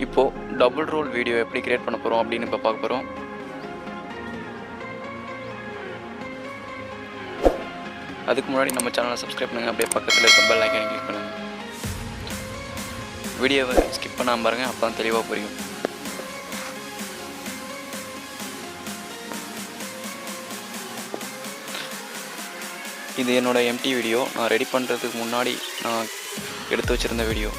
இப்போது double role video எப்படி create பண்ண போகிறோம் அப்படின்னு இப்போ பார்க்க போகிறோம். அதுக்கு முன்னாடி நம்ம சேனலை சப்ஸ்கிரைப் பண்ணுங்கள். அப்படியே பக்கத்தில் இருக்க பெல் ஐக்கானை கிளிக் பண்ணுங்கள். வீடியோவை ஸ்கிப் பண்ணாமல் பாருங்கள், அப்போ தான் தெளிவாக புரியும். இது என்னோடய எம்டி வீடியோ. நான் ரெடி பண்ணுறதுக்கு முன்னாடி நான் எடுத்து வச்சுருந்த வீடியோ.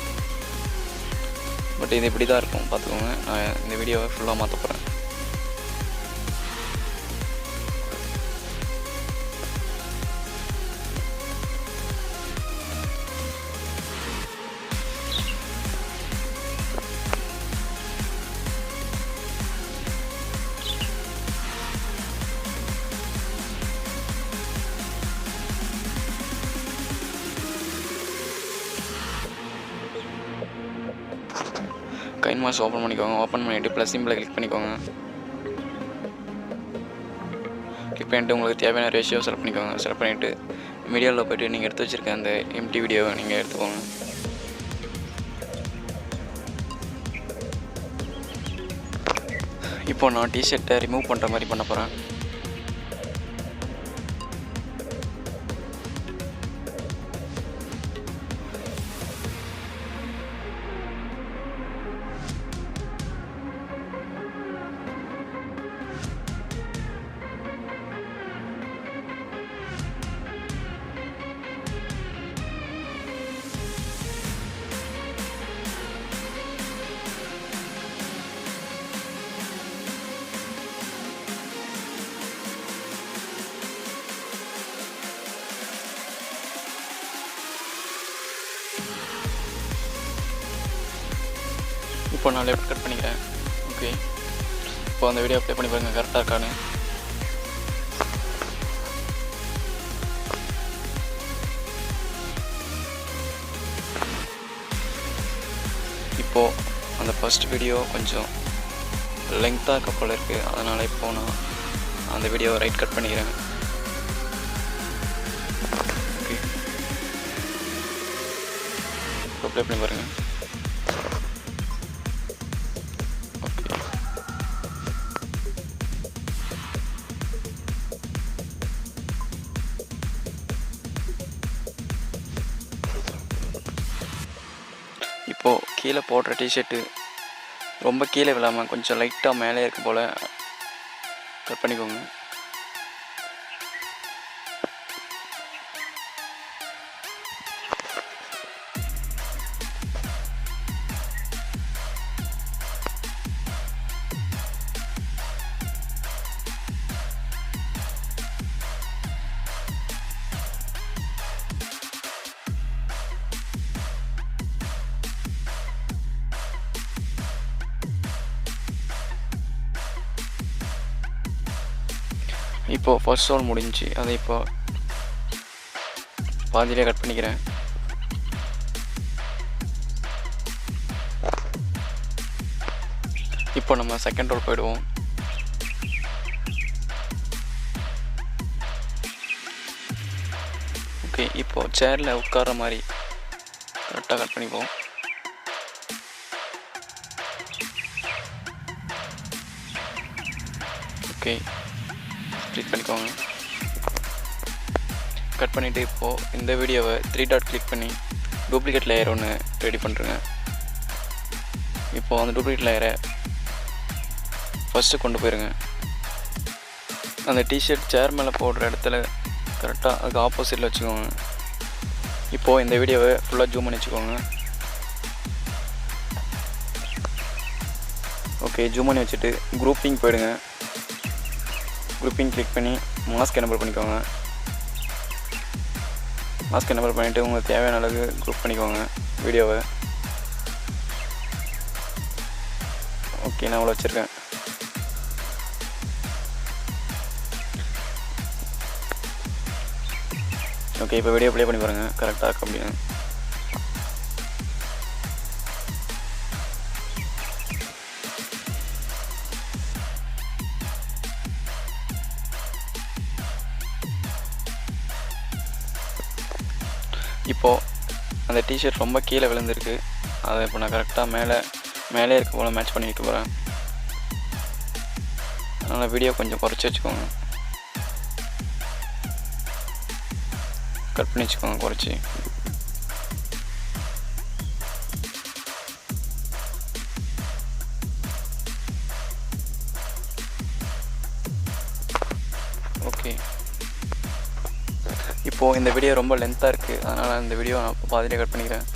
பட் இது இப்படி தான் இருக்கும், பார்த்துக்கோங்க. நான் இந்த வீடியோவை ஃபுல்லாக மாற்ற போகிறேன். கைன்மாஸ்டர் ஓப்பன் பண்ணிக்கோங்க. ஓப்பன் பண்ணிவிட்டு ப்ளஸ் சிம்பிளை கிளிக் பண்ணிக்கோங்க. கிளிக் பண்ணிவிட்டு உங்களுக்கு தேவையான ரேஷியோ செலக்ட் பண்ணிக்கோங்க. செலக்ட் பண்ணிவிட்டு மீடியாவில் போய்ட்டு நீங்கள் எடுத்து வச்சுருக்க அந்த எம்டி வீடியோவை நீங்கள் எடுத்துக்கோங்க. இப்போ நான் டிஷர்ட்டை ரிமூவ் பண்ணுற மாதிரி பண்ண போகிறேன். இப்போ நான் லெஃப்ட் கட் பண்ணிக்கிறேன். ஓகே, இப்போ அந்த வீடியோ ப்ளே பண்ணி பாருங்கள் கரெக்டாக இருக்கான்னு. இப்போது அந்த ஃபஸ்ட் வீடியோ கொஞ்சம் லெங்க்த்தாக இருக்க போல் இருக்குது. அதனால் இப்போது நான் அந்த வீடியோவை ரைட் கட் பண்ணிக்கிறேன். ஓகே, இப்போ ப்ளே பண்ணி பாருங்கள். இப்போது கீழே போடுற டிஷர்ட்டு ரொம்ப கீழே விழாமல் கொஞ்சம் லைட்டாக மேலே இருக்க போல் கட் பண்ணிக்கோங்க. இப்போது ஃபர்ஸ்ட் ரோல் முடிஞ்சு அதை இப்போ பாதியிலே கட் பண்ணிக்கிறேன். இப்போ நம்ம செகண்ட் ரோல் போயிடுவோம். ஓகே, இப்போது சேரில் உட்கார்ற மாதிரி கரெக்டாக கட் பண்ணிப்போம். ஓகே, கிளிக் பண்ணிக்கோங்க. கட் பண்ணிவிட்டு இப்போது இந்த வீடியோவை 3 டாட் கிளிக் பண்ணி டூப்ளிகேட் லேயர் ஒன்று ரெடி பண்ணுறேங்க. இப்போது அந்த டூப்ளிகேட் லேயரை ஃபஸ்ட்டு கொண்டு போயிருங்க. அந்த டிஷர்ட் சேர் மேலே போடுற இடத்துல கரெக்டாக அதுக்கு ஆப்போசிட்டில் வச்சுக்கோங்க. இப்போது இந்த வீடியோவை ஃபுல்லாக ஜூம் பண்ணி வச்சுக்கோங்க. ஓகே, ஜூம் பண்ணி வச்சுட்டு குரூப்பிங் போயிடுங்க. குரூப்பிங் கிளிக் பண்ணி மாஸ்க் எனேபிள் பண்ணிக்கோங்க. மாஸ்க் எனேபிள் பண்ணிவிட்டு உங்களுக்கு தேவையான அளவுக்கு குரூப் பண்ணிக்கோங்க வீடியோவை. ஓகே, நான் அவ்வளோ வச்சுருக்கேன். ஓகே, இப்போ வீடியோ ப்ளே பண்ணி பாருங்கள் கரெக்டாக இருக்கு அப்படின்னு. இப்போது அந்த டிஷர்ட் ரொம்ப கீழே விழுந்திருக்கு. அதை இப்போ நான் கரெக்டாக மேலே மேலே இருக்க போல் மேட்ச் பண்ணிட்டு போகிறேன். அதனால் வீடியோ கொஞ்சம் குறைச்சி வச்சுக்கோங்க, கட் பண்ணி வச்சுக்கோங்க குறைச்சி. ஓகே, இப்போது இந்த வீடியோ ரொம்ப லென்த்தாக இருக்குது, அதனால் இந்த வீடியோ நான் பாதியிலே கட் பண்ணிக்கிறேன்.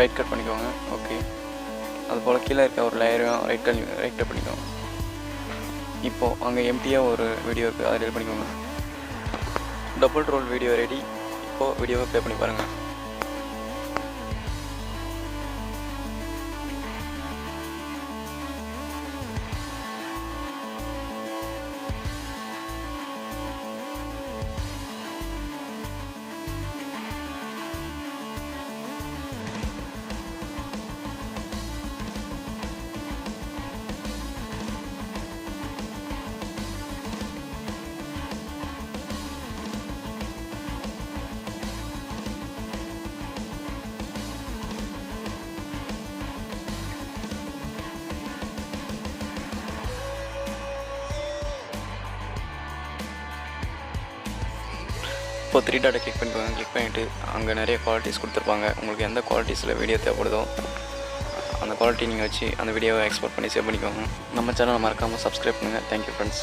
ரைட் கட் பண்ணிக்கோங்க. ஓகே, அதுபோல் கீழே இருக்க ஒரு லேயரையும் ரைட் கட் பண்ணிக்கோங்க. இப்போது அங்கே எம்டியாக ஒரு வீடியோ இருக்குது, அதை ரெடி பண்ணிக்கோங்க. Double role video ready. இப்போது வீடியோவை ப்ளே பண்ணி பாருங்கள். இப்போ 3 டாட்டை கிளிக் பண்ணிக்கோங்க. கிளிக் பண்ணிவிட்டு அங்கே நிறைய குவாலிட்டிஸ் கொடுத்துருப்பாங்க. உங்களுக்கு எந்த குவாலிட்டிஸில் வீடியோ தேவைப்படுதோ அந்த குவாலிட்டி நீங்கள் வச்சு அந்த வீடியோவை எக்ஸ்போர்ட் பண்ணி சேவ் பண்ணிக்கோங்க. நம்ம சேனலை மறக்காமல் சப்ஸ்கிரைப் பண்ணுங்கள். Thank you friends.